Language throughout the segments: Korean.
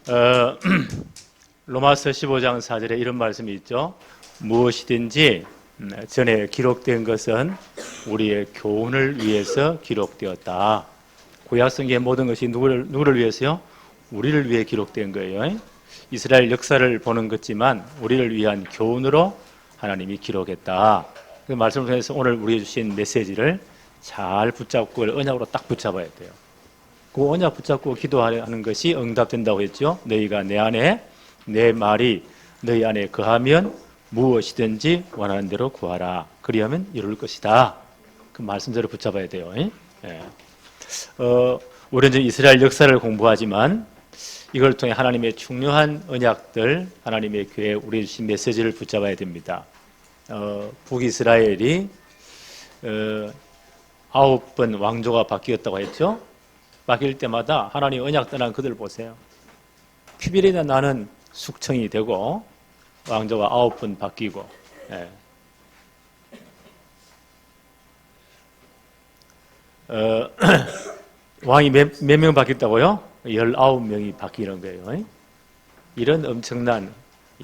어, 로마서 15장 4절에 이런 말씀이 있죠. 무엇이든지 전에 기록된 것은 우리의 교훈을 위해서 기록되었다. 구약성경의 모든 것이 누구를 위해서요? 우리를 위해 기록된 거예요. 이스라엘 역사를 보는 것지만 우리를 위한 교훈으로 하나님이 기록했다. 그 말씀을 통해서 오늘 우리에게 주신 메시지를 잘 붙잡고 언약으로 딱 붙잡아야 돼요. 그 언약 붙잡고 기도하는 것이 응답된다고 했죠. 너희가 내 안에 내 말이 너희 안에 거하면 무엇이든지 원하는 대로 구하라. 그리하면 이룰 것이다. 그 말씀대로 붙잡아야 돼요. 예. 우리는 이스라엘 역사를 공부하지만 이걸 통해 하나님의 중요한 언약들, 하나님의 교회 우리 주신 메시지를 붙잡아야 됩니다. 북이스라엘이 9번 왕조가 바뀌었다고 했죠. 바뀔 때마다 하나님 언약 떠난 그들 보세요. 큐빌이나 나는 숙청이 되고 왕조가 9번 바뀌고. 예. 왕이 몇 명 바뀌었다고요? 19명이 바뀌는 거예요. 이런 엄청난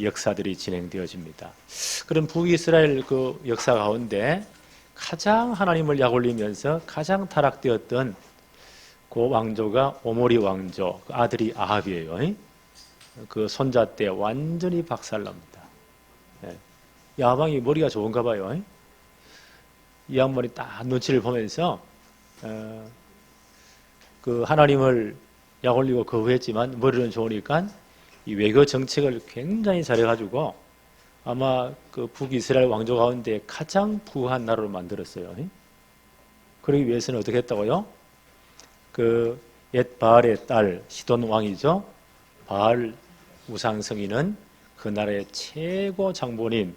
역사들이 진행되어집니다. 그럼 북이스라엘 그 역사 가운데 가장 하나님을 약올리면서 가장 타락되었던 그 왕조가 오모리 왕조, 그 아들이 아합이에요. 그 손자 때 완전히 박살납니다. 이 아합이 머리가 좋은가 봐요. 이 양반이 딱 눈치를 보면서 그 하나님을 약올리고 거부했지만 머리는 좋으니까 이 외교 정책을 굉장히 잘해가지고 아마 그 북이스라엘 왕조 가운데 가장 부한 나라로 만들었어요. 그러기 위해서는 어떻게 했다고요? 그 옛 바알의 딸 시돈 왕이죠. 바알 우상성이는 그 나라의 최고 장본인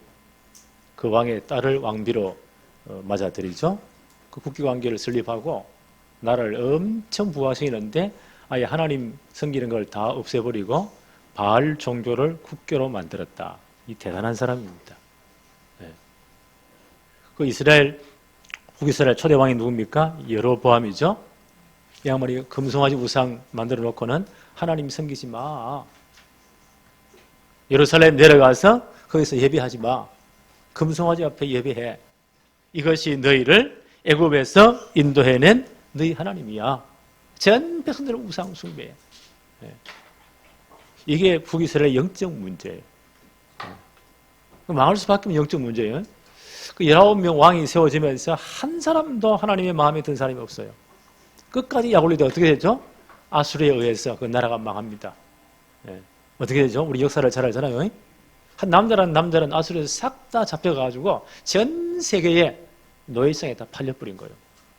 그 왕의 딸을 왕비로 맞아들이죠. 그 국기관계를 설립하고 나라를 엄청 부하시키는데 아예 하나님 섬기는 걸 다 없애버리고 바알 종교를 국교로 만들었다. 이 대단한 사람입니다. 네. 그 북이스라엘 초대 왕이 누굽니까? 여로보암이죠. 이 양반이 금송아지 우상 만들어 놓고는 하나님 섬기지 마. 예루살렘 내려가서 거기서 예배하지 마. 금송아지 앞에 예배해. 이것이 너희를 애굽에서 인도해낸 너희 하나님이야. 전 백성들은 우상 숭배해. 이게 북이스라엘의 영적 문제예요. 망할 수밖에 없는 영적 문제예요. 그 19명 왕이 세워지면서 한 사람도 하나님의 마음에 든 사람이 없어요. 끝까지 약올리다 어떻게 되죠? 아수르에 의해서 그 나라가 망합니다. 어떻게 되죠? 우리 역사를 잘 알잖아요. 한 남자는 아수르에서 싹 다 잡혀가지고 전 세계에 노예상에 다 팔려버린 거예요.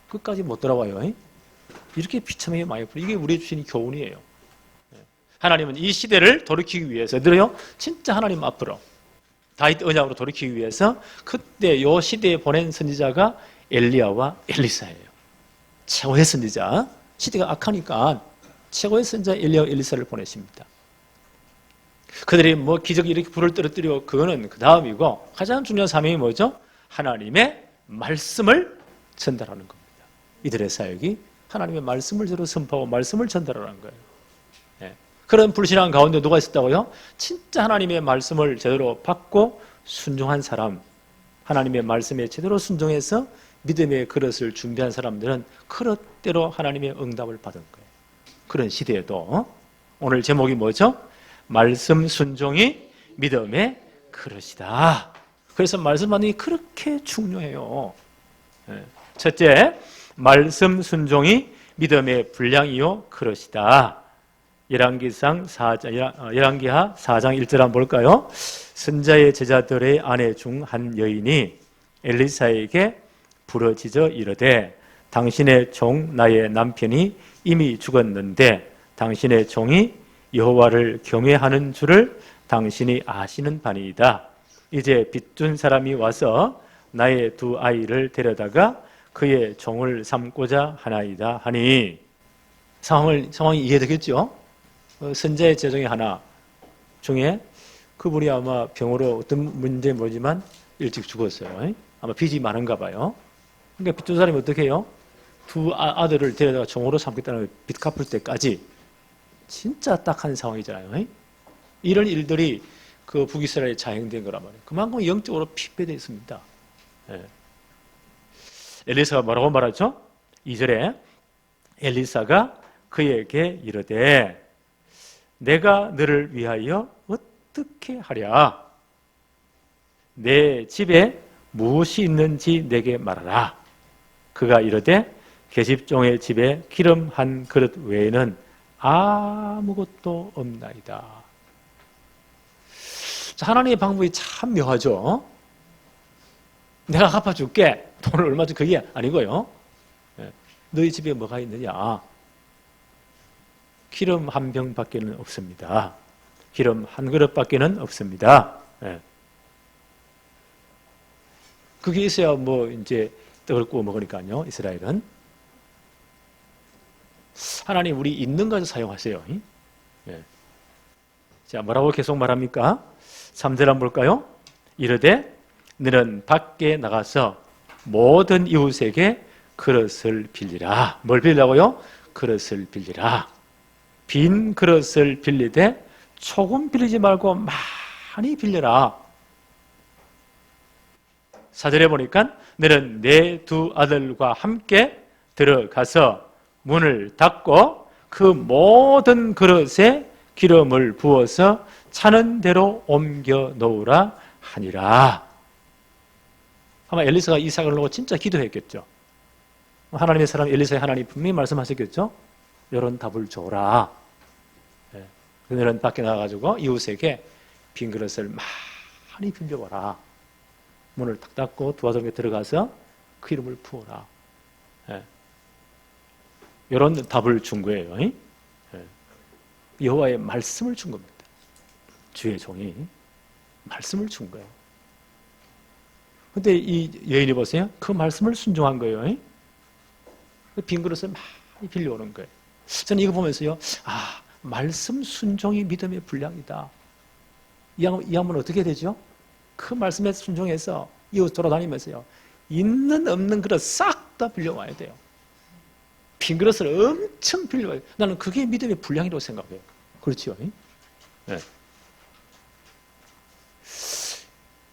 끝까지 못 돌아와요. 이렇게 비참하게 많이 풀려. 이게 우리의 주신 교훈이에요. 하나님은 이 시대를 돌이키기 위해서 들어요. 진짜 하나님 앞으로 다윗 언약으로 돌이키기 위해서 그때 요 시대에 보낸 선지자가 엘리야와 엘리사예요. 최고의 선지자. 시대가 악하니까 최고의 선지자 엘리야와 엘리사를 보내십니다. 그들이 뭐 기적이 이렇게 불을 떨어뜨리고 그거는 그 다음이고 가장 중요한 사명이 뭐죠? 하나님의 말씀을 전달하는 겁니다. 이들의 사역이 하나님의 말씀을 저로 선포하고 말씀을 전달하는 거예요. 그런 불신앙 가운데 누가 있었다고요? 진짜 하나님의 말씀을 제대로 받고 순종한 사람, 하나님의 말씀에 제대로 순종해서 믿음의 그릇을 준비한 사람들은 그릇대로 하나님의 응답을 받은 거예요. 그런 시대에도 오늘 제목이 뭐죠? 말씀 순종이 믿음의 그릇이다. 그래서 말씀 받는 게 그렇게 중요해요. 첫째, 말씀 순종이 믿음의 분량이요 그릇이다. 열왕기하 4장 1절 한번 볼까요? 선자의 제자들의 아내 중 한 여인이 엘리사에게 부르짖어 이르되 당신의 종 나의 남편이 이미 죽었는데 당신의 종이 여호와를 경외하는 줄을 당신이 아시는 바니이다. 이제 빚준 사람이 와서 나의 두 아이를 데려다가 그의 종을 삼고자 하나이다 하니 상황이 이해되겠죠? 선자의 제자 중에 하나 중에 그분이 아마 병으로 어떤 문제 모르지만 일찍 죽었어요. 아마 빚이 많은가 봐요. 그러니까 빚준 사람이 어떻게 해요? 두 아들을 데려다가 종으로 삼겠다는 빚 갚을 때까지 진짜 딱한 상황이잖아요. 이런 일들이 그 북이스라엘에 자행된 거란 말이에요. 그만큼 영적으로 핍배되어 있습니다. 예. 엘리사가 뭐라고 말하죠? 2절에 엘리사가 그에게 이르되 내가 너를 위하여 어떻게 하랴? 내 집에 무엇이 있는지 내게 말하라. 그가 이르되 계집종의 집에 기름 한 그릇 외에는 아무것도 없나이다. 자, 하나님의 방법이 참 묘하죠. 내가 갚아줄게. 돈을 얼마 줄 그게 아니고요. 너희 집에 뭐가 있느냐? 기름 한 병밖에는 없습니다. 기름 한 그릇밖에는 없습니다. 그게 있어야 뭐 이제 떡을 구워 먹으니까요. 이스라엘은 하나님 우리 있는 것을 사용하세요. 자, 뭐라고 계속 말합니까? 3절 한번 볼까요? 이르되 너는 밖에 나가서 모든 이웃에게 그릇을 빌리라. 뭘 빌리라고요? 그릇을 빌리라. 빈 그릇을 빌리되 조금 빌리지 말고 많이 빌려라. 4절에 보니까 너는 내 두 아들과 함께 들어가서 문을 닫고 그 모든 그릇에 기름을 부어서 차는 대로 옮겨 놓으라 하니라. 아마 엘리사가 이 사건을 보고 진짜 기도했겠죠. 하나님의 사람 엘리사의 하나님 분명히 말씀하셨겠죠. 이런 답을 줘라. 그들은 밖에 나가가지고 이웃에게 빈 그릇을 많이 빌려와라. 문을 탁 닫고 두 아들에게 들어가서 그 기름을 부어라. 이런 답을 준 거예요. 여호와의 말씀을 준 겁니다. 주의 종이 말씀을 준 거예요. 근데 이 여인이 보세요. 그 말씀을 순종한 거예요. 빈 그릇을 많이 빌려오는 거예요. 저는 이거 보면서요. 아, 말씀 순종이 믿음의 분량이다. 이 양반은 어떻게 되죠? 그 말씀에 순종해서 이웃 돌아다니면서요. 있는 없는 그릇 싹 다 빌려와야 돼요. 빈 그릇을 엄청 빌려와요. 나는 그게 믿음의 분량이라고 생각해요. 그렇죠? 네.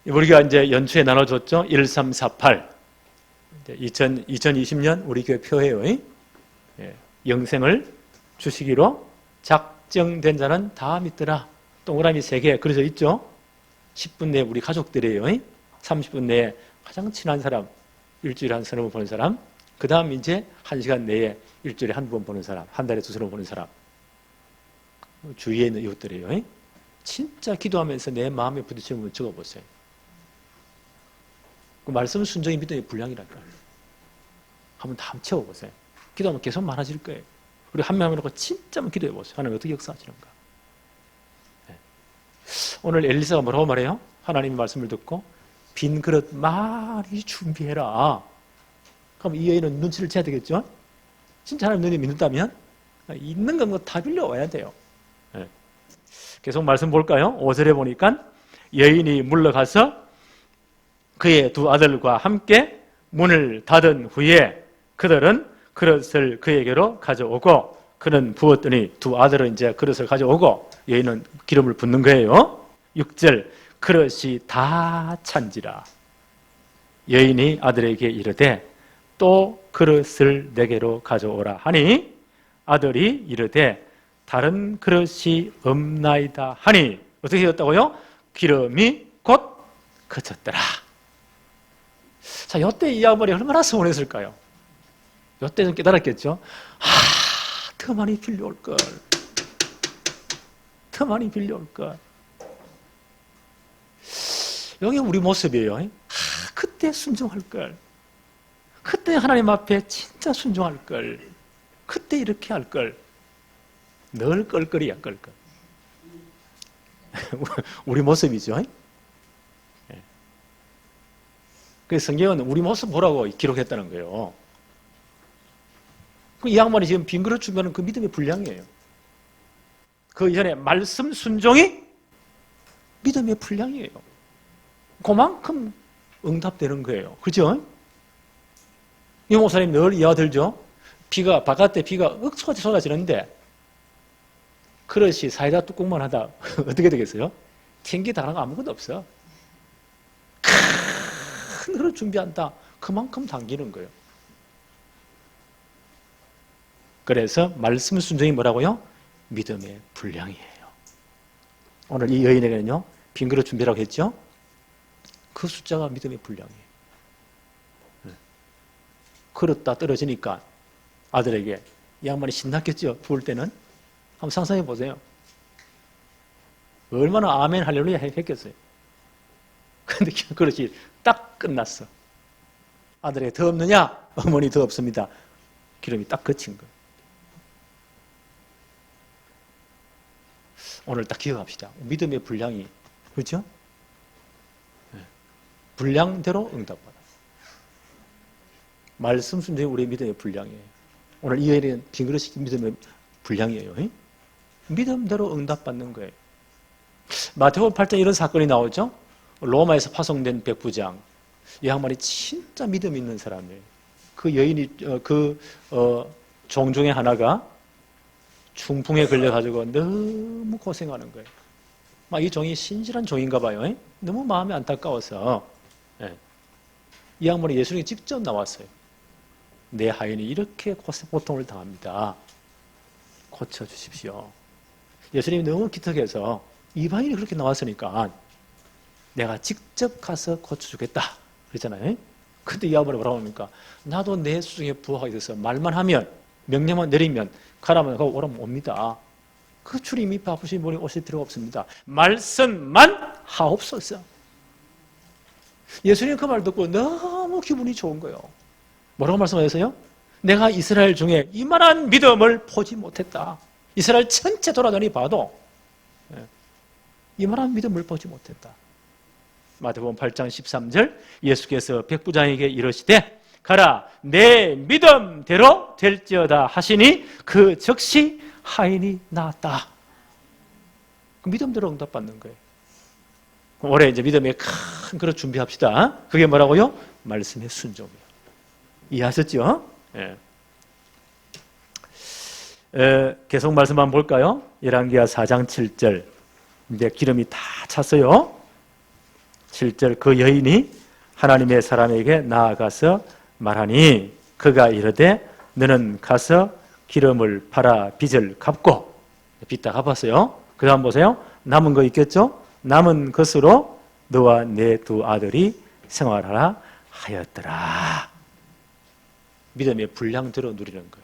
우리가 이제 연초에 나눠줬죠. 1348. 2020년 우리 교회 표예요. 영생을 주시기로 작정된 자는 다 믿더라. 동그라미 3개 그려져 있죠. 10분 내에 우리 가족들이에요. 30분 내에 가장 친한 사람, 일주일에 한 서너 번 보는 사람, 그 다음 이제 1시간 내에 일주일에 한 번 보는 사람, 한 달에 두세 번 보는 사람, 주위에 있는 이웃들이에요. 진짜 기도하면서 내 마음에 부딪히는 걸 적어보세요. 그 말씀 순종이 믿음의 분량이랄까요. 한번 다 채워보세요. 기도하면 계속 많아질 거예요. 그리고 한 명 한 명 놓고 진짜 한번 기도해보세요. 하나님 어떻게 역사하시는가. 오늘 엘리사가 뭐라고 말해요? 하나님의 말씀을 듣고 빈 그릇 많이 준비해라. 그럼 이 여인은 눈치를 채야 되겠죠? 진짜 하나님 눈이 믿는다면 있는 건 다 빌려와야 돼요. 계속 말씀 볼까요? 5절에 보니까 여인이 물러가서 그의 두 아들과 함께 문을 닫은 후에 그들은 그릇을 그에게로 가져오고 그는 부었더니 두 아들은 이제 그릇을 가져오고 여인은 기름을 붓는 거예요. 6절 그릇이 다 찬지라. 여인이 아들에게 이르되 또 그릇을 내게로 가져오라 하니 아들이 이르되 다른 그릇이 없나이다 하니 어떻게 되었다고요? 기름이 곧 그쳤더라. 자, 이때 이 양반이 얼마나 서운했을까요? 이때 좀 깨달았겠죠? 더 많이 빌려올 걸. 더 많이 빌려올 걸. 여기 우리 모습이에요. 그때 순종할 걸. 그때 하나님 앞에 진짜 순종할 걸. 그때 이렇게 할 걸. 늘 껄껄이야, 껄껄. 우리 모습이죠. 그래서 성경은 우리 모습 보라고 기록했다는 거예요. 이 양반이 지금 빈 그릇 주면 그 믿음의 분량이에요. 그 이전에 말씀 순종이 믿음의 분량이에요. 그만큼 응답되는 거예요. 그죠? 이 목사님 늘 이해가 들죠? 바깥에 비가 억수같이 쏟아지는데 그릇이 사이다 뚜껑만 하다 어떻게 되겠어요? 튕기 당한 거 아무것도 없어. 큰 그릇 준비한다. 그만큼 당기는 거예요. 그래서 말씀 순종이 뭐라고요? 믿음의 분량이에요. 오늘 이 여인에게는요, 빈 그릇 준비라고 했죠? 그 숫자가 믿음의 분량이에요. 그릇 다 떨어지니까 아들에게 이 양반이 신났겠죠? 부을 때는. 한번 상상해 보세요. 얼마나 아멘 할렐루야 했겠어요. 근데 그릇이 딱 끝났어. 아들에게 더 없느냐? 어머니 더 없습니다. 기름이 딱 그친 거예요. 오늘 딱 기억합시다. 믿음의 분량이, 그렇죠? 분량대로 응답받아. 말씀 순종이 우리의 믿음의 분량이에요. 오늘 이 여인은 빈 그릇이 믿음의 분량이에요. 믿음대로 응답받는 거예요. 마태복음 8장 이런 사건이 나오죠. 로마에서 파송된 백부장, 이 양반이 진짜 믿음 있는 사람이에요. 그 여인이 종 중에 하나가 중풍에 걸려가지고 너무 고생하는 거예요. 막 이 종이 신실한 종인가 봐요. 너무 마음이 안타까워서 이 양반이 예수님께 직접 나왔어요. 내 하인이 이렇게 고통을 당합니다. 고쳐주십시오. 예수님이 너무 기특해서 이방인이 그렇게 나왔으니까 내가 직접 가서 고쳐주겠다 그랬잖아요. 근데 이 양반이 뭐라고 합니까? 나도 내 수중에 부하가 있어서 말만 하면, 명령만 내리면 가라면 가고 오라면 옵니다. 그 주님이 바쁘신 분이 오실 필요가 없습니다. 말씀만 하옵소서. 예수님 그 말 듣고 너무 기분이 좋은 거예요. 뭐라고 말씀하셨어요? 내가 이스라엘 중에 이만한 믿음을 보지 못했다. 이스라엘 전체 돌아다니 봐도 이만한 믿음을 보지 못했다. 마태복음 8장 13절, 예수께서 백부장에게 이르시되 가라, 내 믿음대로 될지어다 하시니 그 즉시 하인이 나았다. 그 믿음대로 응답받는 거예요. 올해 이제 믿음의 큰 그릇 준비합시다. 그게 뭐라고요? 말씀의 순종이에요. 이해하셨죠? 예. 계속 말씀 한번 볼까요? 열왕기하 4장 7절. 이제 기름이 다 찼어요. 7절, 그 여인이 하나님의 사람에게 나아가서 말하니 그가 이르되 너는 가서 기름을 팔아 빚을 갚고, 빚 다 갚았어요. 그 다음 보세요. 남은 거 있겠죠? 남은 것으로 너와 내 두 아들이 생활하라 하였더라. 믿음의 분량대로 누리는 거예요.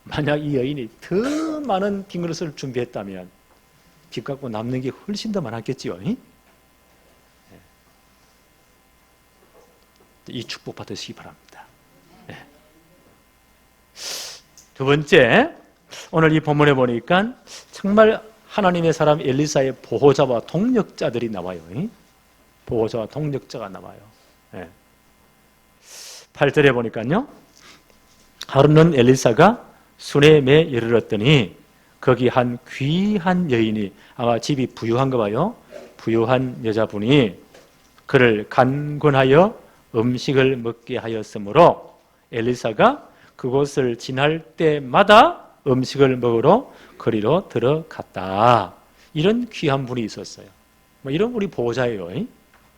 만약 이 여인이 더 많은 빈 그릇을 준비했다면 빚 갚고 남는 게 훨씬 더 많았겠지요. 이 축복 받으시기 바랍니다. 두 번째, 오늘 이 본문에 보니까 정말 하나님의 사람 엘리사의 보호자와 동력자들이 나와요. 보호자와 동력자가 나와요. 8절에 보니까요, 하루는 엘리사가 수넴에 이르렀더니 거기 한 귀한 여인이, 아마 집이 부유한가 봐요. 부유한 여자분이 그를 간곤하여 음식을 먹게 하였으므로 엘리사가 그곳을 지날 때마다 음식을 먹으러 거리로 들어갔다. 이런 귀한 분이 있었어요. 이런 분이 보호자예요.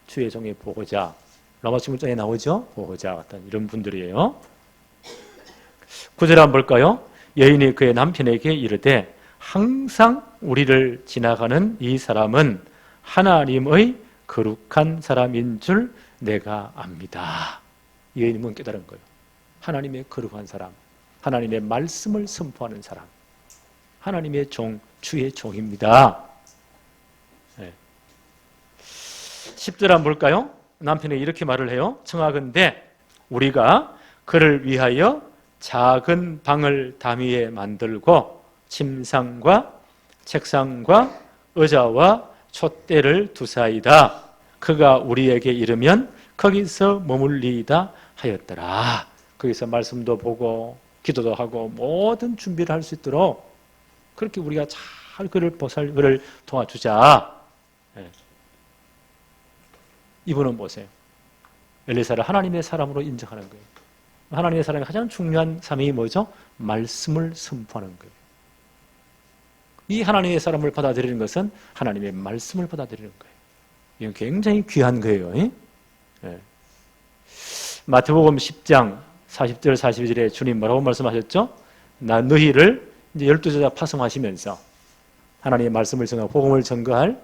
주의 종의 보호자. 로마 11장에 나오죠? 보호자 같은 이런 분들이에요. 9절 한번 볼까요? 여인이 그의 남편에게 이르되 항상 우리를 지나가는 이 사람은 하나님의 거룩한 사람인 줄 내가 압니다. 여인은 깨달은 거예요. 하나님의 거룩한 사람, 하나님의 말씀을 선포하는 사람, 하나님의 종, 주의 종입니다. 10절 한번 볼까요? 남편이 이렇게 말을 해요. 청하건대 우리가 그를 위하여 작은 방을 담위에 만들고 침상과 책상과 의자와 촛대를 두사이다. 그가 우리에게 이르면 거기서 머물리이다 하였더라. 거기서 말씀도 보고 기도도 하고 모든 준비를 할 수 있도록 그렇게 우리가 잘 그를 도와주자. 이분은 보세요. 엘리사를 하나님의 사람으로 인정하는 거예요. 하나님의 사람의 가장 중요한 사명이 뭐죠? 말씀을 선포하는 거예요. 이 하나님의 사람을 받아들이는 것은 하나님의 말씀을 받아들이는 거예요. 이건 굉장히 귀한 거예요. 예. 마태복음 10장 40절 42절에 주님 뭐라고 말씀하셨죠? 나 너희를 이제 12제자 파송하시면서 하나님의 말씀을 전하고 복음을 전거할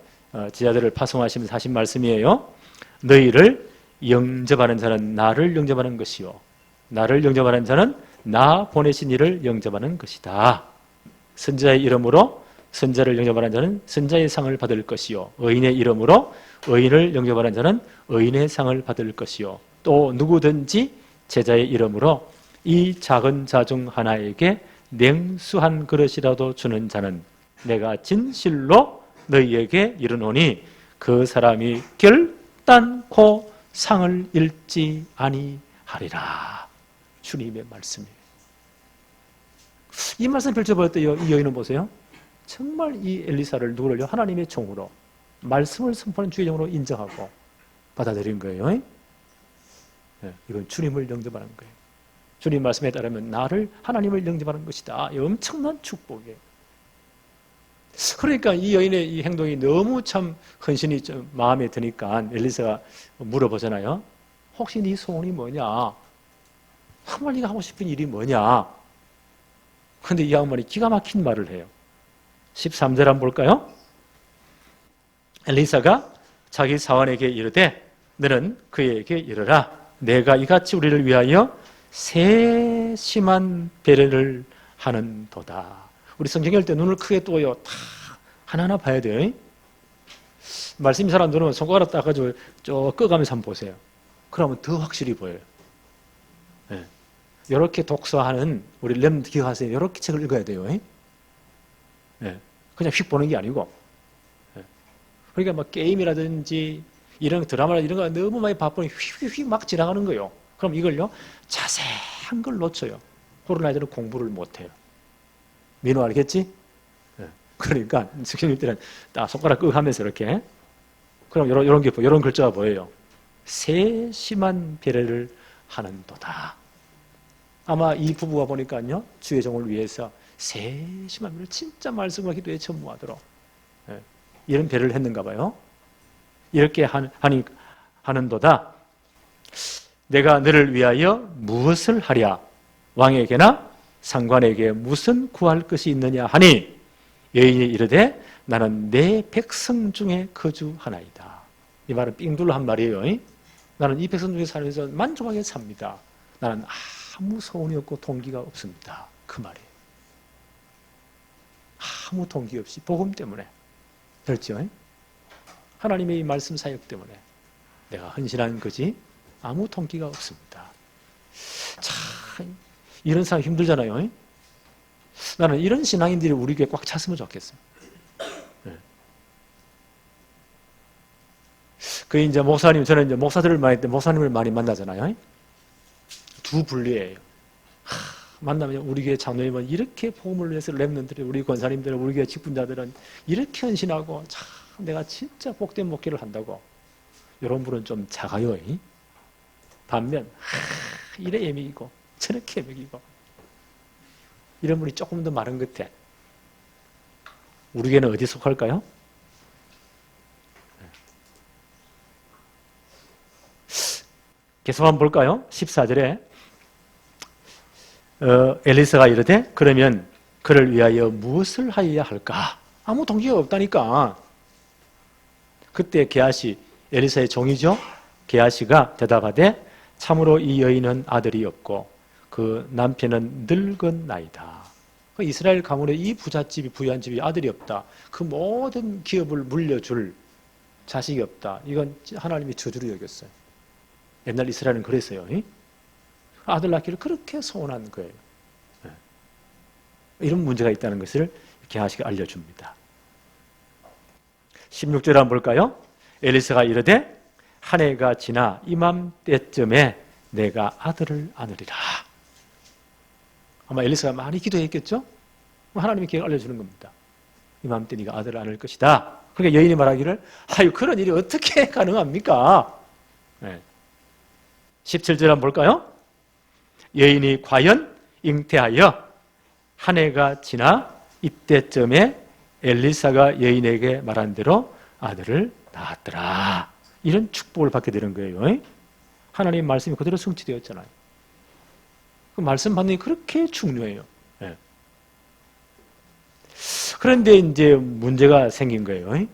제자들을 파송하시면서 하신 말씀이에요. 너희를 영접하는 자는 나를 영접하는 것이요 나를 영접하는 자는 나 보내신 이를 영접하는 것이다. 선지자의 이름으로 선지자를 영접하는 자는 선지자의 상을 받을 것이요 의인의 이름으로 의인을 영접하는 자는 의인의 상을 받을 것이요 또 누구든지 제자의 이름으로 이 작은 자 중 하나에게 냉수 한 그릇이라도 주는 자는 내가 진실로 너희에게 이르노니 그 사람이 결단코 상을 잃지 아니하리라. 주님의 말씀이에요. 이 말씀 펼쳐보았더니 이 여인은 보세요. 정말 이 엘리사를 누구를요? 하나님의 종으로 말씀을 선포하는 주의 종으로 인정하고 받아들인 거예요. 이건 주님을 영접하는 거예요. 주님 말씀에 따르면 나를 하나님을 영접하는 것이다. 이 엄청난 축복이에요. 그러니까 이 여인의 이 행동이 너무 참 헌신이 좀 마음에 드니까 엘리사가 물어보잖아요. 혹시 네 소원이 뭐냐? 정말 네가 하고 싶은 일이 뭐냐? 그런데 이 양반이 기가 막힌 말을 해요. 13절 한번 볼까요? 엘리사가 자기 사환에게 이르되 너는 그에게 이르라 내가 이같이 우리를 위하여 세심한 배려를 하는도다. 우리 성경 읽을 때 눈을 크게 떠요. 다 하나하나 봐야 돼요. 말씀이 잘 안 들으면 손가락 따가지고 쭉 꺼가면서 한번 보세요. 그러면 더 확실히 보여요. 네. 이렇게 독서하는 우리 렘 기억하세요. 이렇게 책을 읽어야 돼요. 네. 그냥 휙 보는 게 아니고. 네. 그러니까 뭐 게임이라든지 이런 드라마나 이런 거 너무 많이 바쁘니 휙휙휙 막 지나가는 거예요. 그럼 이걸요 자세한 걸 놓쳐요. 코로나19는 공부를 못해요. 민호 알겠지? 네. 그러니까 성경 때는 딱 손가락 끄 하면서 이렇게 그럼 이런 게 이런 글자가 보여요. 세심한 배려를 하는도다. 아마 이 부부가 보니까요 주의 종을 위해서 세심한 배를 진짜 말씀과 기도에 전무하도록 이런 배려를 했는가 봐요. 이렇게 하는도다. 내가 너를 위하여 무엇을 하랴? 왕에게나 상관에게 무슨 구할 것이 있느냐 하니 여인이 이르되 나는 내 백성 중에 거주하나이다. 이 말은 삥둘러 한 말이에요. 나는 이 백성 중에 살면서 만족하게 삽니다. 나는 아무 소원이 없고 동기가 없습니다. 그 말이에요. 아무 동기 없이 복음 때문에 됐죠? 하나님의 이 말씀 사역 때문에 내가 헌신한 거지 아무 동기가 없습니다. 참 이런 사람 힘들잖아요. 나는 이런 신앙인들이 우리 교회 꽉 찼으면 좋겠어요. 네. 그 이제 목사님 저는 이제 목사들을 목사님을 많이 만나잖아요. 두 분류예요. 만나면 우리 교회 장로님은 이렇게 복음을 위해서 렘넌트들 우리 권사님들 우리 교회 직분자들은 이렇게 헌신하고 참 내가 진짜 복된 목회를 한다고. 이런 분은 좀 작아요. 반면 이래 예미이고 저렇게 예미이고 이런 분이 조금 더 많은 것 같아. 우리 교회는 어디 속할까요? 계속 한번 볼까요? 14절에 엘리사가 이르되 그러면 그를 위하여 무엇을 하여야 할까? 아무 동기가 없다니까. 그때 게하시 엘리사의 종이죠. 게하시가 대답하되 참으로 이 여인은 아들이 없고 그 남편은 늙은나이다. 이스라엘 가문의 이 부잣집이 부유한 집이 아들이 없다. 그 모든 기업을 물려줄 자식이 없다. 이건 하나님이 저주로 여겼어요. 옛날 이스라엘은 그랬어요. 아들 낳기를 그렇게 소원한 거예요. 이런 문제가 있다는 것을 게하시가 알려줍니다. 16절 한번 볼까요? 엘리사가 이르되 한 해가 지나 이맘때쯤에 내가 아들을 안으리라. 아마 엘리사가 많이 기도했겠죠? 하나님이 계획 알려주는 겁니다. 이맘때 네가 아들을 안을 것이다. 그러니까 여인이 말하기를 아유 그런 일이 어떻게 가능합니까? 네. 17절 한번 볼까요? 여인이 과연 잉태하여 한 해가 지나 이때쯤에 엘리사가 여인에게 말한 대로 아들을 낳았더라. 이런 축복을 받게 되는 거예요. 하나님의 말씀이 그대로 성취되었잖아요. 그 말씀 받는 게 그렇게 중요해요. 네. 그런데 이제 문제가 생긴 거예요.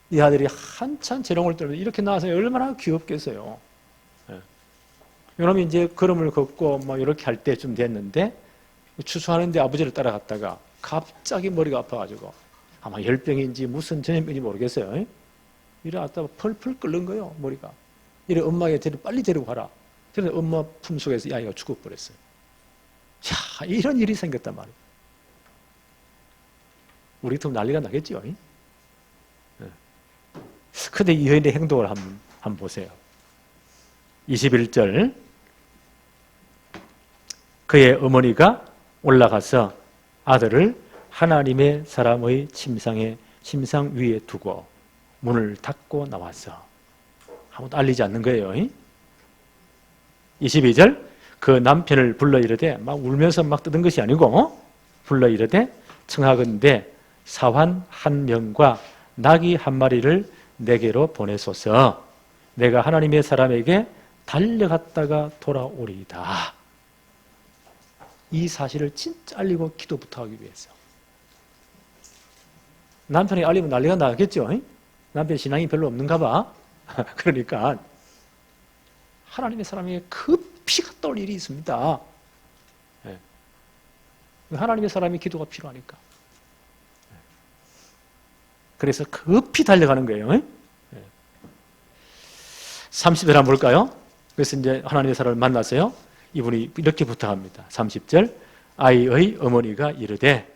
이 아들이 한참 재롱을 떨면서 이렇게 나와서 얼마나 귀엽겠어요. 네. 여러분 이제 걸음을 걷고 막 이렇게 할 때쯤 됐는데 추수하는데 아버지를 따라갔다가 갑자기 머리가 아파가지고 아마 열병인지 무슨 전염병인지 모르겠어요. 이래 왔다가 펄펄 끓는 거예요, 머리가. 이래 엄마에게 빨리 데리고 가라. 그래서 엄마 품속에서 이 아이가 죽어버렸어요. 자, 이런 일이 생겼단 말이에요. 우리 같으면 난리가 나겠죠. 근데 이 여인의 행동을 한번 보세요. 21절. 그의 어머니가 올라가서 아들을 하나님의 사람의 침상 위에 두고 문을 닫고 나왔어. 아무도 알리지 않는 거예요. 22절. 그 남편을 불러 이르되 막 울면서 막 뜨던 것이 아니고 불러 이르되 청하건대 사환 한 명과 나귀 한 마리를 내게로 보내소서. 내가 하나님의 사람에게 달려갔다가 돌아오리이다. 이 사실을 진짜 알리고 기도부터 하기 위해서. 남편이 알리면 난리가 나겠죠. 남편 신앙이 별로 없는가 봐. 그러니까 하나님의 사람에게 급히 갔다 올 일이 있습니다. 하나님의 사람이 기도가 필요하니까. 그래서 급히 달려가는 거예요. 30절 한번 볼까요? 그래서 이제 하나님의 사람을 만났어요. 이분이 이렇게 부탁합니다. 30절. 아이의 어머니가 이르되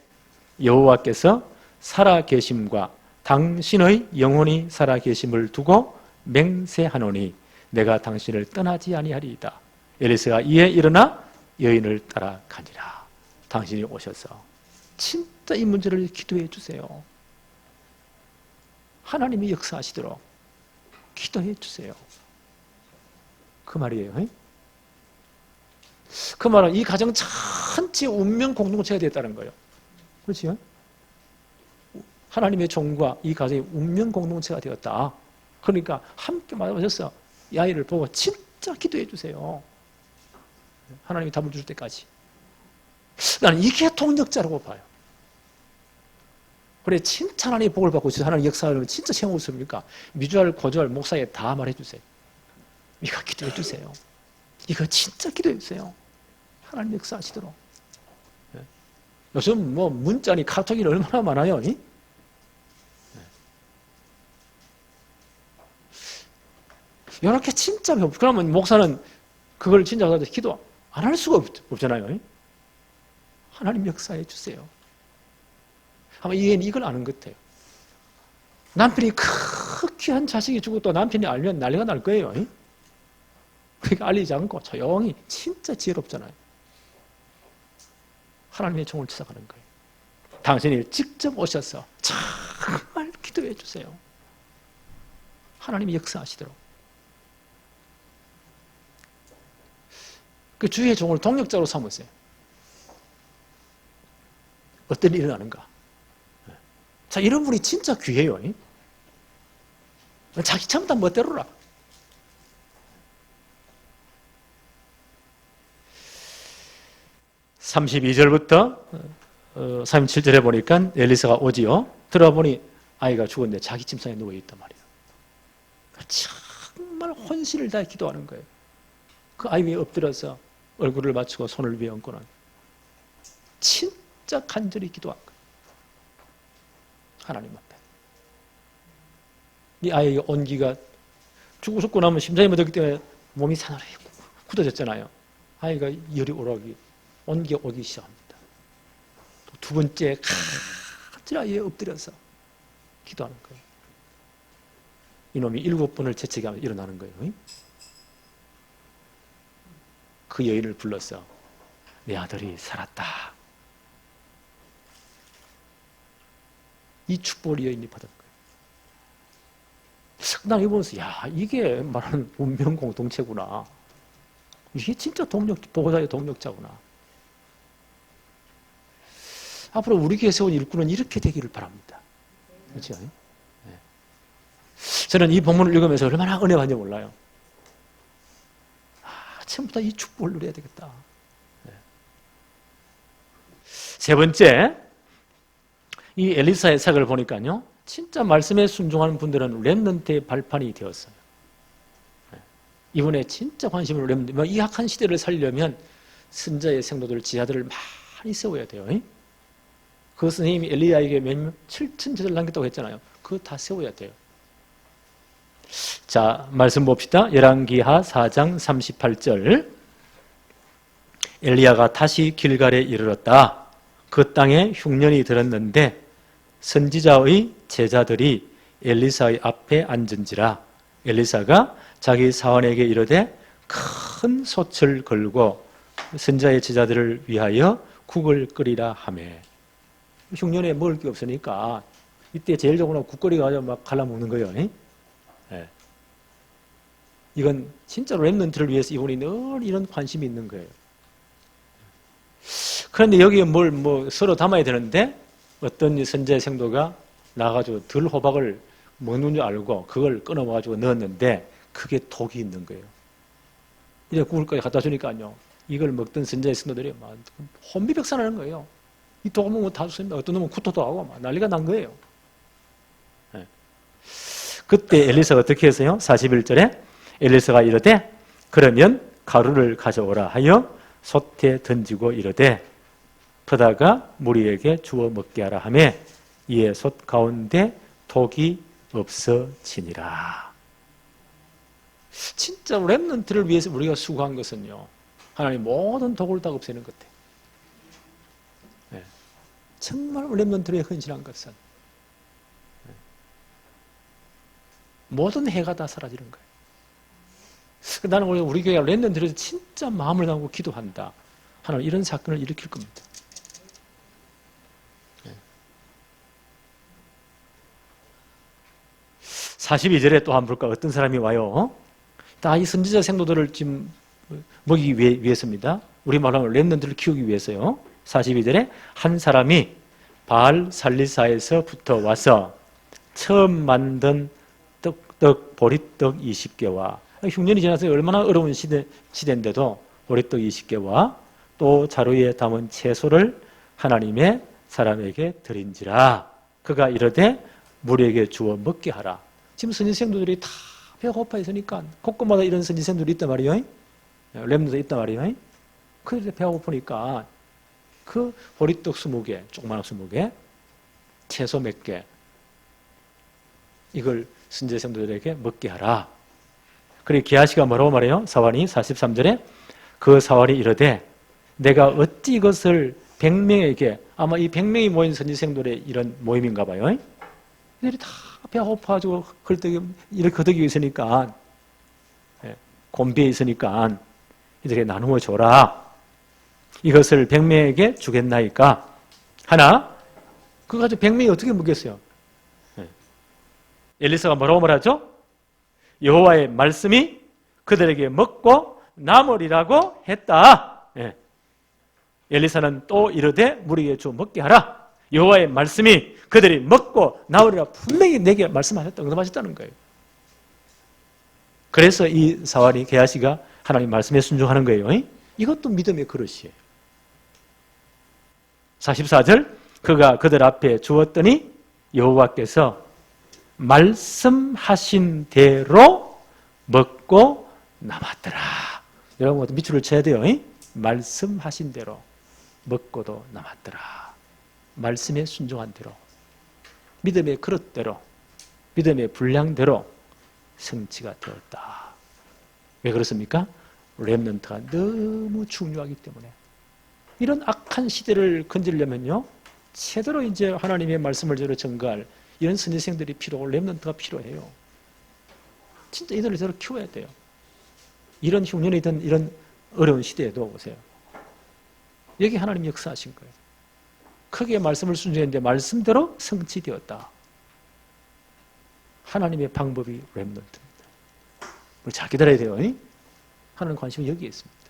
여호와께서 살아계심과 당신의 영혼이 살아계심을 두고 맹세하노니 내가 당신을 떠나지 아니하리이다. 엘리사가 이에 일어나 여인을 따라가니라. 당신이 오셔서 진짜 이 문제를 기도해 주세요. 하나님이 역사하시도록 기도해 주세요. 그 말이에요. 그 말은 이 가정 전체 운명 공동체가 되었다는 거예요. 그렇지요? 하나님의 종과 이 가정이 운명 공동체가 되었다. 그러니까 함께 맞아오셔서 이 아이를 보고 진짜 기도해 주세요. 하나님이 답을 줄 때까지. 나는 이게 동력자라고 봐요. 그래, 진짜 하나님의 복을 받고 있어서 하나님 역사를 진짜 체험 없습니까? 미주알, 고주알, 목사에 다 말해주세요. 이거 기도해 주세요. 이거 진짜 기도해 주세요. 하나님 역사하시도록. 요즘 뭐 문자니 카톡이 얼마나 많아요. 이렇게 진짜 그러면 목사는 그걸 진짜 기도 안 할 수가 없잖아요. 하나님 역사해 주세요. 아마 이 애는 이걸 아는 것 같아요. 남편이 귀한 자식이 죽었다 남편이 알면 난리가 날 거예요. 그러니까 알리지 않고 조용히 진짜 지혜롭잖아요. 하나님의 종을 찾아가는 거예요. 당신이 직접 오셔서 정말 기도해 주세요. 하나님이 역사하시도록. 그 주의 종을 동력자로 삼으세요. 어떤 일이 일어나는가? 자, 이런 분이 진짜 귀해요. 자기 참다 멋대로라. (32절부터) 37절에 보니까 엘리사가 오지요. 들어보니 아이가 죽었는데 자기 침상에 누워있단 말이에요. 정말 혼신을 다해 기도하는 거예요. 그 아이 위에 엎드려서 얼굴을 맞추고 손을 위에 얹고는 진짜 간절히 기도한 거예요. 하나님 앞에. 이 아이의 온기가 죽고 나면 심장이 멎었기 때문에 몸이 사나이 굳어졌잖아요. 아이가 열이 오르기, 온기가 오기 시작합니다. 또 두 번째 같이 아이에 엎드려서 기도하는 거예요. 이놈이 7번을 재채기하면서 일어나는 거예요. 그 여인을 불러서 내 아들이 살았다. 이 축복을 여인이 받은 거예요. 난 이거 보면서 야, 이게 말하는 운명 공동체구나. 이게 진짜 보호자의 동력자구나. 앞으로 우리 교회 세운 일꾼은 이렇게 되기를 바랍니다. 그렇죠? 네. 저는 이 본문을 읽으면서 얼마나 은혜 받는지 몰라요. 처음부터 이 축복을 누려야 되겠다. 네. 세 번째, 이 엘리사의 사역을 보니까요, 진짜 말씀에 순종하는 분들은 렘넌트의 발판이 되었어요. 네. 이분의 진짜 관심을 렘넌트, 이 악한 시대를 살려면 선자의 생도들, 지하들을 많이 세워야 돼요. 그 선생님이 엘리야에게 7천 제자를 남겼다고 했잖아요. 그거 다 세워야 돼요. 자, 말씀 봅시다. 열왕기하 4장 38절. 엘리야가 다시 길갈에 이르렀다. 그 땅에 흉년이 들었는데 선지자의 제자들이 엘리사의 앞에 앉은지라. 엘리사가 자기 사원에게 이르되 큰 솥을 걸고 선지자의 제자들을 위하여 국을 끓이라 하매. 흉년에 먹을 게 없으니까 이때 제일 좋은 건 국거리 가지고 막 갈라먹는 거예요. 네. 이건 진짜로 렘넌트를 위해서 이분이 늘 이런 관심이 있는 거예요. 그런데 여기에 뭘 서로 담아야 되는데 어떤 선지자의 생도가 나가지고 들호박을 먹는 줄 알고 그걸 끊어가지고 넣었는데 그게 독이 있는 거예요. 이제 국을까지 갖다 주니까요. 이걸 먹던 선지자의 생도들이 막 혼비백산하는 거예요. 이 독을 먹으면 다 죽습니다. 어떤 놈은 구토도 하고 막 난리가 난 거예요. 네. 그때 엘리사가 어떻게 했어요? 41절에 엘리사가 이르되 그러면 가루를 가져오라 하여 솥에 던지고 이르되 그다가 무리에게 주어 먹게 하라 하며 이에 솥 가운데 독이 없어지니라. 진짜 렘넌트를 위해서 우리가 수고한 것은요, 하나님 모든 독을 다 없애는 것 같아요. 네. 정말 렘넌트를 위해 헌신한 것은 모든 해가 다 사라지는 거예요. 나는 우리 교회가 렘넌트를 진짜 마음을 담고 기도한다. 하나님 이런 사건을 일으킬 겁니다. 42절에 또 한번 볼까? 어떤 사람이 와요? 다 이 선지자 생도들을 지금 먹이기 위해서입니다. 우리 말로 하면 렘넌트를 키우기 위해서요. 42절에 한 사람이 바알 살리사에서부터 와서 처음 만든 보리떡 20개와 흉년이 지나서 얼마나 어려운 시대인데도 보리떡 20개와 또 자루에 담은 채소를 하나님의 사람에게 드린지라. 그가 이르되 무리에게 주어 먹게 하라. 지금 선지생들이 다 배가 고파 있으니까 곳곳마다 이런 선지생들이 있단 말이에요. 렘너도 있단 말이에요. 그런데 배가 고프니까 그 보리떡 20개, 조그마한 20개, 채소 몇 개, 이걸 선지생들에게 먹게 하라. 그리고 게하시가 뭐라고 말해요? 사환이 43절에 그 사환이 이르되 내가 어찌 이것을 100명에게, 아마 이 100명이 모인 선지생들의 이런 모임인가 봐요. 이들이 다 배가 고파가지고 이렇게 거덕이 있으니까, 곤비에 있으니까 이들에게 나누어 줘라. 이것을 100명에게 주겠나이까? 하나, 그거 가지고 100명이 어떻게 먹겠어요? 엘리사가 뭐라고 말하죠? 여호와의 말씀이 그들에게 먹고 남으리라고 했다. 엘리사는 또 이르되 무리에게 주어 먹게 하라. 여호와의 말씀이 그들이 먹고 나으리라 분명히 내게 말씀하셨다, 응답하셨다는 거예요. 그래서 이 사환이 게하시가 하나님 말씀에 순종하는 거예요. 이것도 믿음의 그릇이에요. 44절 그가 그들 앞에 주었더니 여호와께서 말씀하신 대로 먹고 남았더라. 여러분 밑줄을 쳐야 돼요. 말씀하신 대로 먹고도 남았더라. 말씀에 순종한 대로, 믿음의 그릇대로, 믿음의 분량대로 성취가 되었다. 왜 그렇습니까? 렘넌트가 너무 중요하기 때문에. 이런 악한 시대를 건지려면요, 제대로 이제 하나님의 말씀을 제대로 전가할 이런 선지생들이 필요하고 렘넌트가 필요해요. 진짜 이들을 제대로 키워야 돼요. 이런 흉년이든 이런 어려운 시대에도 보세요. 여기 하나님 역사하신 거예요. 크게 말씀을 순종했는데 말씀대로 성취되었다. 하나님의 방법이 렘넌트입니다. 우리 잘 기다려야 돼요. 하나님 관심이 여기에 있습니다.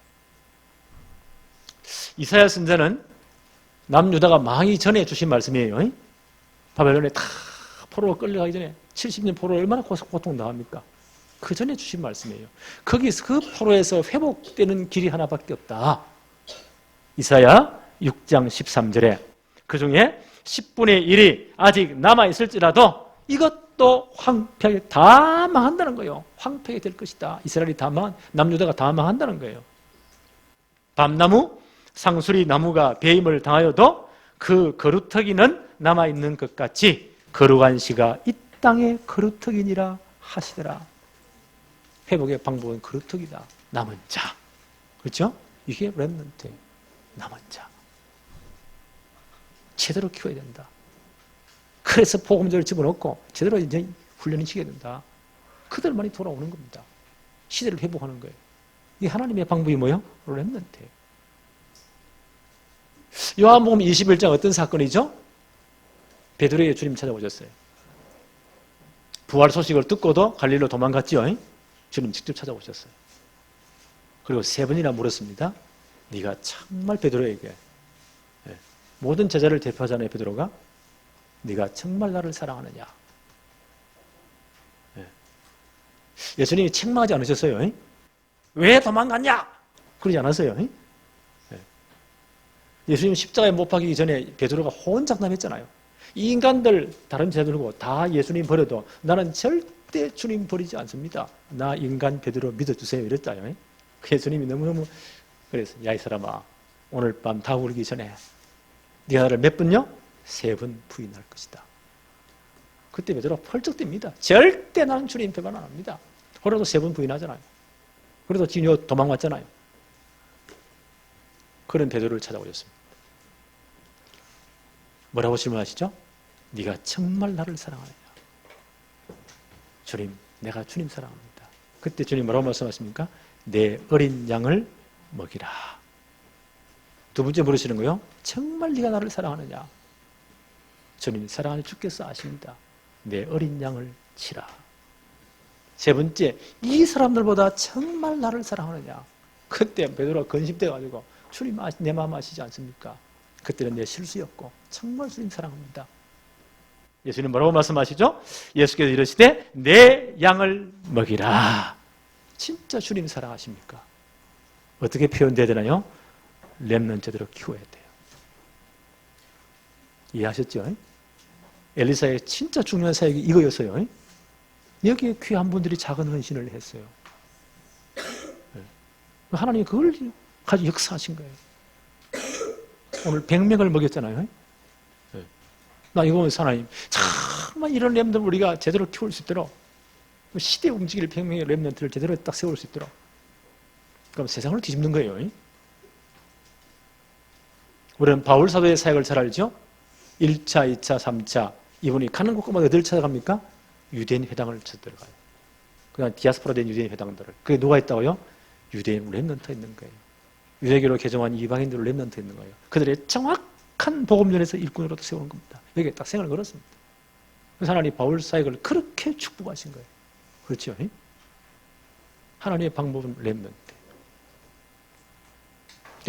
이사야 선지자는 남유다가 망하기 전에 주신 말씀이에요. 바벨론에 다 포로로 끌려가기 전에 70년 포로 얼마나 고통 당합니까? 그 전에 주신 말씀이에요. 거기서 그 포로에서 회복되는 길이 하나밖에 없다. 이사야 6장 13절에 그 중에 10분의 1이 아직 남아있을지라도 이것도 황폐하게 다 망한다는 거예요. 황폐하게 될 것이다. 이스라엘이 다 남유다가 다 망한다는 거예요. 밤나무, 상수리 나무가 배임을 당하여도 그 거루터기는 남아있는 것 같이 거룩한 씨가 이 땅의 거루터기니라 하시더라. 회복의 방법은 거루터기다. 남은 자. 그렇죠? 이게 렘넌트. 남은 자. 제대로 키워야 된다. 그래서 복음전을 집어넣고 제대로 이제 훈련을 시켜야 된다. 그들만이 돌아오는 겁니다. 시대를 회복하는 거예요. 이 하나님의 방법이 뭐예요? 렘넌트예요. 요한복음 21장 어떤 사건이죠? 베드로에게 주님 찾아오셨어요. 부활 소식을 듣고도 갈릴리로 도망갔지요. 주님 직접 찾아오셨어요. 그리고 3번이나 물었습니다. 네가 정말 베드로에게 모든 제자를 대표하잖아요. 베드로가 네가 정말 나를 사랑하느냐? 예수님이 책망하지 않으셨어요. 왜 도망갔냐? 그러지 않았어요. 예수님 십자가에 못 박히기 전에 베드로가 혼장담했잖아요. 이 인간들 다른 제자들고 다 예수님 버려도 나는 절대 주님 버리지 않습니다. 나 인간 베드로 믿어주세요 이랬잖아요. 예수님이 너무너무 그래서 야 이 사람아 오늘 밤 다 울기 전에 네가 나를 몇 번요? 3번 부인할 것이다. 그때 베드로가 펄쩍 뜁니다. 절대 나는 주님 배반 안 합니다. 그래도 3번 부인하잖아요. 그래도 지금 도망왔잖아요. 그런 베드로를 찾아오셨습니다. 뭐라고 질문하시죠? 네가 정말 나를 사랑하느냐? 주님, 내가 주님 사랑합니다. 그때 주님 뭐라고 말씀하십니까? 내 어린 양을 먹이라. 두 번째 물으시는 거요. 정말 네가 나를 사랑하느냐? 주님 사랑하니 주께서 아십니다. 내 어린 양을 치라. 세 번째, 이 사람들보다 정말 나를 사랑하느냐? 그때 베드로가 근심돼가지고 주님 내 마음 아시지 않습니까? 그때는 내 실수였고 정말 주님 사랑합니다. 예수님 뭐라고 말씀하시죠? 예수께서 이러시되 내 양을 먹이라. 진짜 주님 사랑하십니까? 어떻게 표현돼야 되나요? 렘넌트대로 키워야 돼요. 이해하셨죠? 엘리사의 진짜 중요한 사역이 이거였어요. 여기에 귀한 분들이 작은 헌신을 했어요. 하나님이 그걸 가지고 역사하신 거예요. 오늘 100명을 먹였잖아요. 나 이거 보면서 하나님 정말 이런 렘들 우리가 제대로 키울 수 있도록 시대에 움직일 100명의 렘넌트를 제대로 딱 세울 수 있도록 그럼 세상을 뒤집는 거예요. 우리는 바울 사도의 사역을 잘 알죠? 1차, 2차, 3차 이분이 가는 곳마다 어디를 찾아갑니까? 유대인 회당을 찾아들어가요. 그냥 디아스포라 된 유대인 회당들을. 그게 누가 있다고요? 유대인 렘넌트가 있는 거예요. 유대교로 개종한 이방인들 렘넌트 있는 거예요. 그들의 정확한 복음전에서 일꾼으로 세우는 겁니다. 여기에 딱 생을 걸었습니다. 그래서 하나님이 바울 사역을 그렇게 축복하신 거예요. 그렇죠? 하나님의 방법은 렘넌트.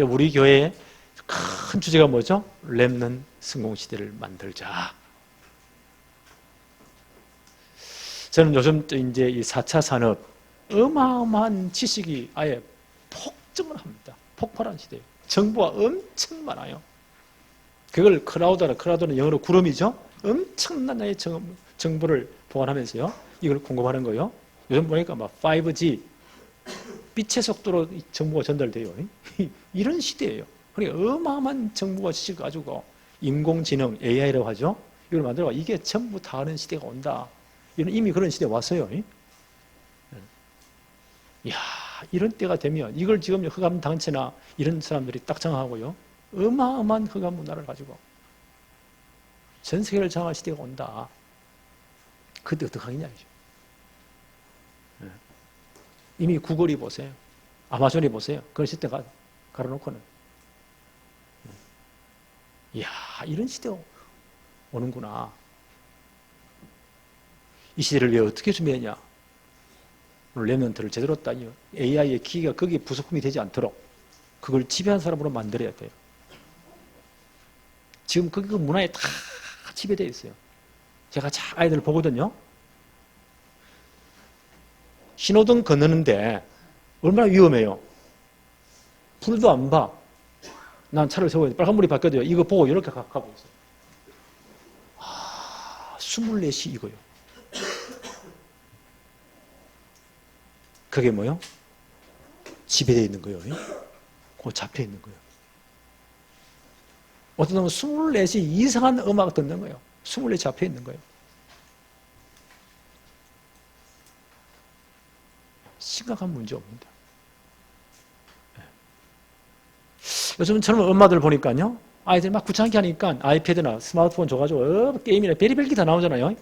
우리 교회의 큰 주제가 뭐죠? 렘넌트 성공시대를 만들자. 저는 요즘 이제 이 4차 산업 어마어마한 지식이 아예 폭증을 합니다. 폭발한 시대예요. 정보가 엄청 많아요. 그걸 크라우드는 영어로 구름이죠. 엄청난 양의 정보를 보관하면서요. 이걸 공급하는 거예요. 요즘 보니까 막 5G 빛의 속도로 정보가 전달돼요. 이런 시대예요. 그러니까 어마어마한 정보와 지식을 가지고 인공지능 AI라고 하죠. 이걸 만들어 이게 전부 다 아는 시대가 온다. 이미 그런 시대에 왔어요. 이야, 이런 때가 되면 이걸 지금 흑암 단체나 이런 사람들이 딱 장악하고요. 어마어마한 흑암 문화를 가지고 전 세계를 장악할 시대가 온다. 그때 어떡하겠냐 이죠. 이미 구글이 보세요. 아마존이 보세요. 그런 시대가 갈아놓고는. 이야, 이런 시대가 오는구나. 이 시대를 위해 어떻게 준비했냐? 오늘 렘넌트를 제대로 따니 AI의 기기가 거기에 부속품이 되지 않도록 그걸 지배한 사람으로 만들어야 돼요. 지금 그 문화에 다 지배되어 있어요. 제가 잘 아이들 보거든요. 신호등 건너는데 얼마나 위험해요. 불도 안 봐. 난 차를 세워야 돼. 빨간불이 바뀌어도요. 이거 보고 이렇게 가고 있어요. 24시 이거요. 그게 뭐요? 지배되어 있는 거예요. 그거 잡혀 있는 거예요. 어떤 놈은 24시 이상한 음악 듣는 거예요. 24시 잡혀 있는 거예요. 심각한 문제입니다. 요즘 젊은 엄마들 보니까요. 아이들 막 귀찮게 하니까 아이패드나 스마트폰 줘가지고 게임이나 별의별 게 다 나오잖아요.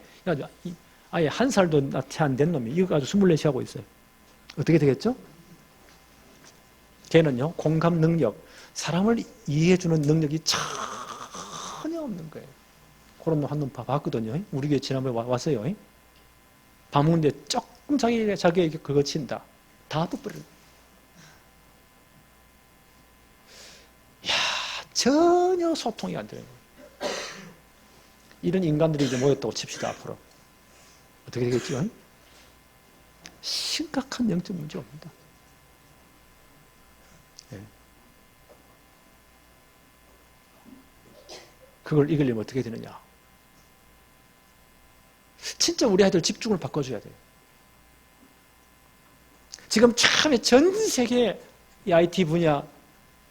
아예 한 살도 채 안 된 놈이 이거 가지고 24시 하고 있어요. 어떻게 되겠죠? 걔는요. 공감 능력, 사람을 이해해주는 능력이 전혀 없는 거예요. 그런 놈 한 놈 봤거든요. 우리 교회 지난번에 왔어요. 밥 먹는데 조금 자기에게 그거 친다. 다 덮어버려요. 전혀 소통이 안 되는 거예요. 이런 인간들이 이제 모였다고 칩시다, 앞으로. 어떻게 되겠죠? 심각한 영적 문제입니다. 네. 그걸 이기려면 어떻게 되느냐? 진짜 우리 아이들 집중을 바꿔줘야 돼요. 지금 처음에 전 세계 이 IT 분야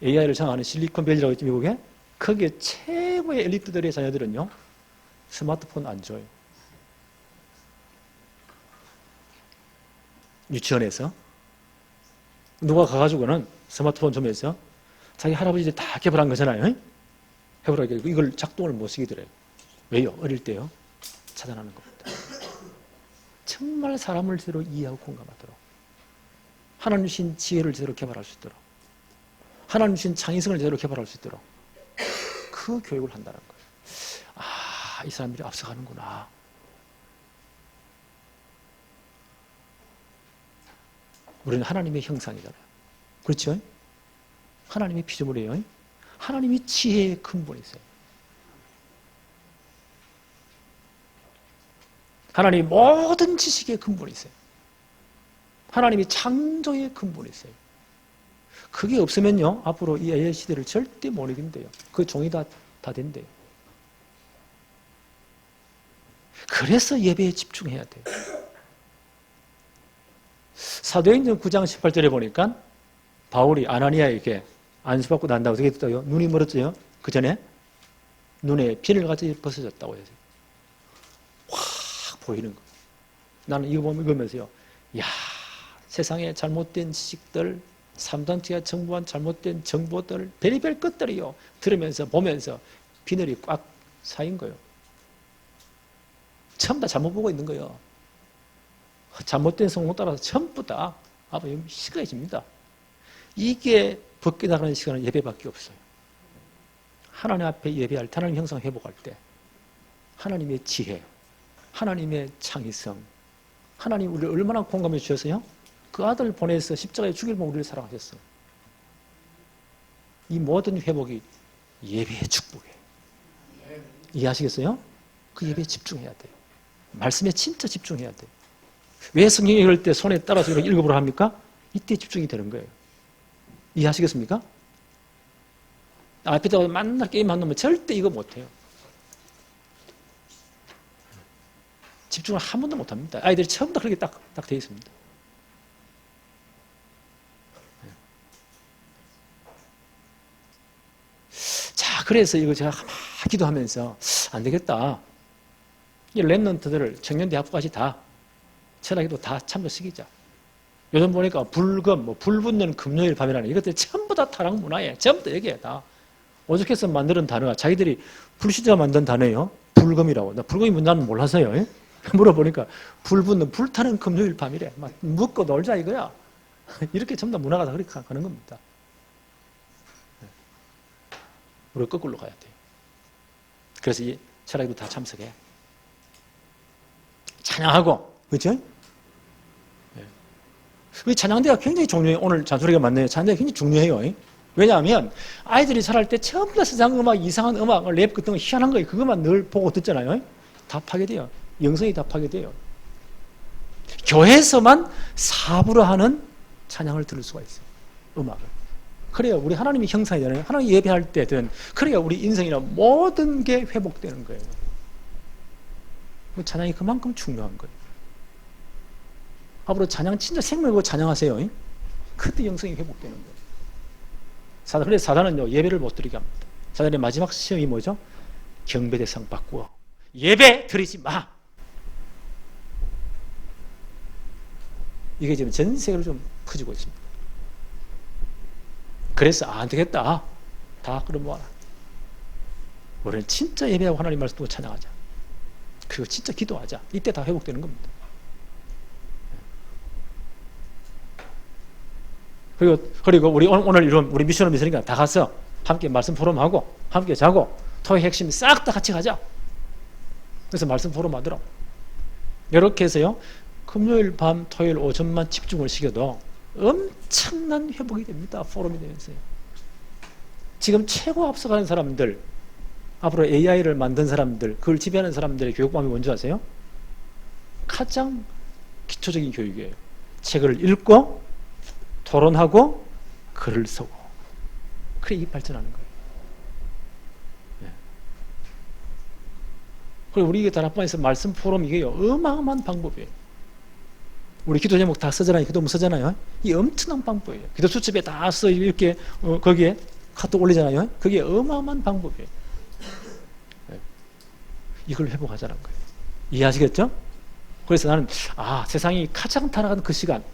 AI를 장악하는 실리콘밸리라고 있죠, 미국에. 거기에 최고의 엘리트들의 자녀들은요, 스마트폰 안 줘요. 유치원에서. 누가 가가지고는 스마트폰 주면서 자기 할아버지들이 다 개발한 거잖아요. 해보라고 이걸 작동을 못 시키더래요. 왜요? 어릴 때요. 차단하는 겁니다. 정말 사람을 제대로 이해하고 공감하도록. 하나님 주신 지혜를 제대로 개발할 수 있도록. 하나님 주신 창의성을 제대로 개발할 수 있도록 그 교육을 한다는 거예요. 아, 이 사람들이 앞서가는구나. 우리는 하나님의 형상이잖아요. 그렇죠? 하나님의 피조물이에요. 하나님이 지혜의 근본이세요. 하나님이 모든 지식의 근본이세요. 하나님이 창조의 근본이세요. 그게 없으면요, 앞으로 이 AI 시대를 절대 못 이긴대요. 그 종이 다 된대요. 그래서 예배에 집중해야 돼요. 사도행전 9장 18절에 보니까 바울이 아나니아에게 안수받고 난 다음에 어떻게 됐다고요? 눈이 멀었죠? 그 전에 눈에 비늘같이 벗어졌다고 해서 확 보이는 거. 나는 이거 보면 이거면서요. 야, 세상에 잘못된 지식들, 삼단체가 정부한 잘못된 정보들, 별의별 것들이요. 들으면서 보면서 비늘이 꽉 쌓인 거예요. 전부 다 잘못 보고 있는 거예요. 잘못된 성공 따라서 전부 다 시끄러집니다. 이게 벗게 나가는 시간은 예배밖에 없어요. 하나님 앞에 예배할 때, 하나님 형상 회복할 때 하나님의 지혜, 하나님의 창의성, 하나님 우리를 얼마나 공감해 주셔서요? 그 아들을 보내서 십자가에 죽일만 우리를 사랑하셨어요. 이 모든 회복이 예배의 축복이에요. 이해하시겠어요? 그 예배에 집중해야 돼요. 말씀에 진짜 집중해야 돼요. 왜 성경 읽을 때 손에 따라서 이렇게 읽어보라 합니까? 이때 집중이 되는 거예요. 이해하시겠습니까? 앞에다가 맨날 게임만 놓으면 절대 이거 못해요. 집중을 한 번도 못합니다. 아이들이 처음 다 그렇게 딱 돼 있습니다. 자, 그래서 이거 제가 가만히 기도하면서 안 되겠다. 이 랩런트들을 청년대학부까지 다 철학에도 다 참여시키자. 요즘 보니까 불금, 불 붙는 금요일 밤이라는 이것들 전부 다 타락 문화에 전부 다 여기에 다 오죽해서 만드는 단어가 자기들이 불시대가 만든 단어예요. 불금이라고. 나 불금이 뭔지는 몰라서요. 물어보니까 불 붙는 불타는 금요일 밤이래. 막 묻고 놀자 이거야. 이렇게 전부 다 문화가 다 그렇게 가는 겁니다. 우리 거꾸로 가야 돼요. 그래서 이 철학에도 다 참석해. 찬양하고, 그렇죠? 이 찬양대가 굉장히 중요해요. 오늘 잔소리가 많네요. 찬양대가 굉장히 중요해요. 왜냐하면 아이들이 자랄 때 전부 다 세상 음악, 이상한 음악, 랩 같은 거 희한한 거 그것만 늘 보고 듣잖아요. 다 파괴돼요. 영성이 다 파괴돼요. 교회에서만 사부로 하는 찬양을 들을 수가 있어요. 음악을. 그래야 우리 하나님의 형상이잖아요. 하나님 예배할 때든 그래야 우리 인생이나 모든 게 회복되는 거예요. 찬양이 그만큼 중요한 거예요. 앞으로 찬양 진짜 생명으로 찬양하세요. 그때 영성이 회복되는 거예요. 그래서 사단은요, 예배를 못 드리게 합니다. 사단의 마지막 시험이 뭐죠? 경배대상 바꾸어. 예배 드리지 마. 이게 지금 전 세계로 좀 퍼지고 있습니다. 그래서 안 되겠다. 다 끌어모아라. 우리는 진짜 예배하고 하나님 말씀 듣고 찬양하자. 그리고 진짜 기도하자. 이때 다 회복되는 겁니다. 그리고 우리 오늘 이런 우리 미션을 미션이니까 다 가서 함께 말씀 포럼하고 함께 자고 토요일 핵심 싹 다 같이 가자. 그래서 말씀 포럼 하더라고. 이렇게 해서요, 금요일 밤 토요일 오전만 집중을 시켜도 엄청난 회복이 됩니다. 포럼이 되면서요. 지금 최고 앞서가는 사람들, 앞으로 AI를 만든 사람들, 그걸 지배하는 사람들의 교육방법이 뭔지 아세요? 가장 기초적인 교육이에요. 책을 읽고 토론하고 글을 쓰고, 그래 이 발전하는 거예요. 네. 그리고 우리 다락방에서 말씀 포럼 이게요, 어마어마한 방법이에요. 우리 기도 제목 다 쓰잖아요. 기도문 쓰잖아요. 이 엄청난 방법이에요. 기도 수첩에 다 써 이렇게 거기에 카톡 올리잖아요. 그게 어마어마한 방법이에요. 네. 이걸 회복하자는 거예요. 이해하시겠죠? 그래서 나는 세상이 가장 타락한 그 시간,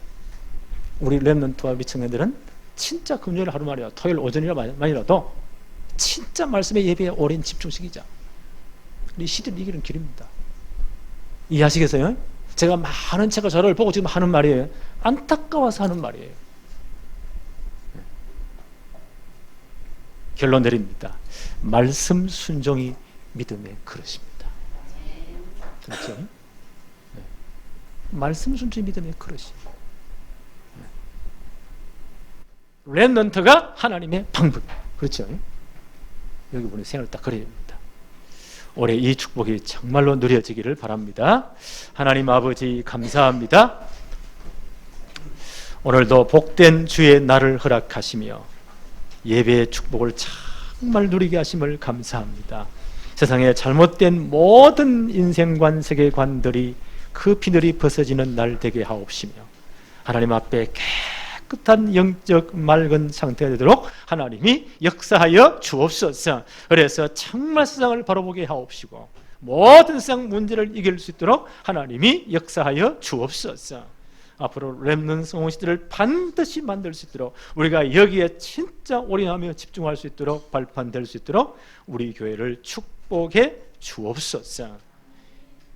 우리 렘넌트와 미청년들은 진짜 금요일 하루 말이야, 토요일 오전이라도 진짜 말씀의 예배에 오랜 집중시키자. 이 시대를 이기는 길입니다. 이해하시겠어요? 제가 많은 책을 저를 보고 지금 하는 말이에요. 안타까워서 하는 말이에요. 결론 내립니다. 말씀 순종이 믿음의 그릇입니다. 그렇죠? 네. 말씀 순종이 믿음의 그릇입니다. 렘넌트가 하나님의 방법. 그렇죠? 여기 보니 생각을 딱 그려야 됩니다. 올해 이 축복이 정말로 누려지기를 바랍니다. 하나님 아버지 감사합니다. 오늘도 복된 주의 날을 허락하시며 예배의 축복을 정말 누리게 하심을 감사합니다. 세상에 잘못된 모든 인생관, 세계관들이 그 비늘이 벗어지는 날 되게 하옵시며 하나님 앞에 깨끗한 영적 맑은 상태가 되도록 하나님이 역사하여 주옵소서. 그래서 정말 세상을 바라보게 하옵시고 모든 세상 문제를 이길 수 있도록 하나님이 역사하여 주옵소서. 앞으로 렘넌트 성공시대를 반드시 만들 수 있도록 우리가 여기에 진짜 올인하며 집중할 수 있도록 발판될 수 있도록 우리 교회를 축복해 주옵소서.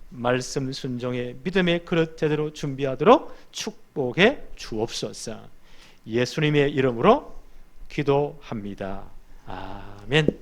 말씀 순종의 믿음의 그릇 제대로 준비하도록 축복해 주옵소서. 예수님의 이름으로 기도합니다. 아멘.